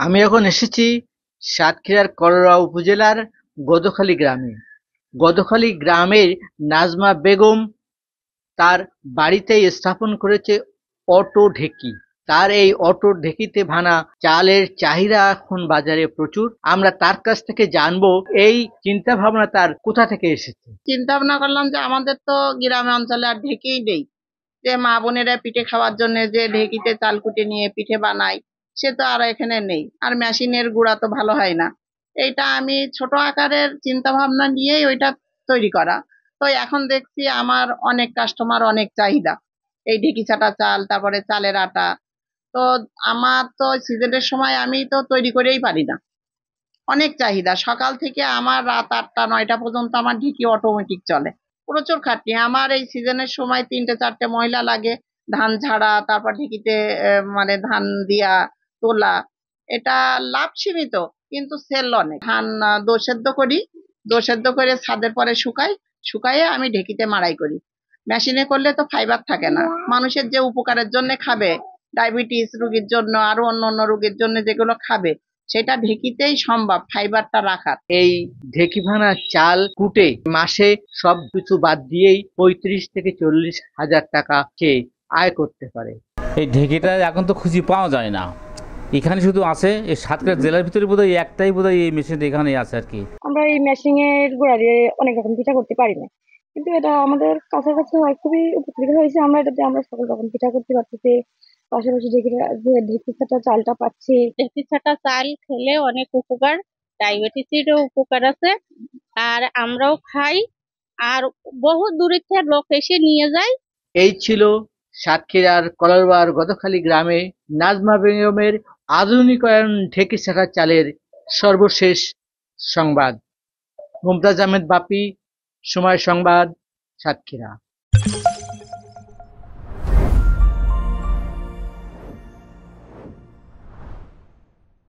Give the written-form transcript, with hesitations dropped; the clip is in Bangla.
আমি এখন এসেছি সাতক্ষীরার করড়া উপজেলার গদখালী গ্রামে। গদখালী গ্রামের নাজমা বেগম তার বাড়িতেই স্থাপন করেছে অটো ঢেঁকি। তার এই অটো ঢেঁকিতে ভানা চালের চাহিদা এখন বাজারে প্রচুর। আমরা তার কাছ থেকে জানবো এই চিন্তা ভাবনা তার কোথা থেকে এসেছে। চিন্তা ভাবনা করলাম যে আমাদের তো গ্রামে অঞ্চলে আর ঢেঁকিই নেই, যে মা বোনেরা পিঠে খাওয়ার জন্য যে ঢেঁকিতে চাল কুটে নিয়ে পিঠে বানায়, সে তো আর এখানে নেই। আর মেশিনের গুঁড়া তো ভালো হয় না। এইটা আমি ছোট আকারের চিন্তা ভাবনা নিয়েই ওইটা তৈরি করা। তো এখন দেখছি আমার অনেক কাস্টমার, অনেক চাহিদা এই ঢেঁকি ছাটা চাল, তারপরে চালের আটা। তো আমার তো সিজনের সময় আমি তো তৈরি করেই পারি না, অনেক চাহিদা। সকাল থেকে আমার রাত 8টা 9টা পর্যন্ত আমার ঢেঁকি অটোমেটিক চলে। প্রচুর খাটনি আমার। এই সিজনের সময় 3টে 4টে মহিলা লাগে ধান ঝাড়া, তারপর ঢেঁকিতে মানে ধান দিয়া তোলা। এটা লাভ সীমিত, কিন্তু সেল অনেক। ধান দো সেদ্ধ করি, দো সেদ্ধ করে ছাদের পরে শুকাই, শুকাইয়ে আমি ঢেঁকিতে মাড়াই করি। মেশিনে করলে তো ফাইবার থাকে না। মানুষের যে উপকারের জন্য খাবে, ডায়াবেটিস রোগীর জন্য, আরো অন্য অন্য রোগীর জন্য যেগুলো খাবে, সেটা ঢেঁকিতেই সম্ভব ফাইবারটা রাখার। এই ঢেঁকি ভাঙা চাল কুটে মাসে সবকিছু বাদ দিয়েই 35 থেকে 40 হাজার টাকা সে আয় করতে পারে। এই ঢেঁকিটা এখন তো খুঁজে পাওয়া যায় না, এখানে শুধু আছে এই সাতক্ষীরা জেলার ভিতরে বোধহয় একটাই বোধহয় এই মেশিনটা এখানেই আছে আর কি। আমরা এই মেশিনের গুঁড়া দিয়ে অনেক রকম পিঠা করতে পারি না, কিন্তু এটা আমাদের কাছাকাছি হয়, খুবই উপকৃত হয়েছে আমরা এটাতে। আমরা সকল রকম পিঠা করতে পারতেছি, পাশাপাশি ঢেঁকি ছাটা চালটা পাচ্ছি। ঢেঁকি ছাটা চাল খেলে অনেক উপকার, ডায়াবেটিসেরও উপকার আছে, আর আমরাও খাই, আর বহু দূরের থেকে লোক এসে নিয়ে যায়। এই ছিল সাতক্ষীরার কলারবার গদখালী গ্রামে নাজমা বেগমের আধুনিকায়ন ঢেঁকি ছাটা চালের সর্বশেষ সংবাদ। মুমতাজ আহমেদ বাপি, সময় সংবাদ, সাতক্ষীরা।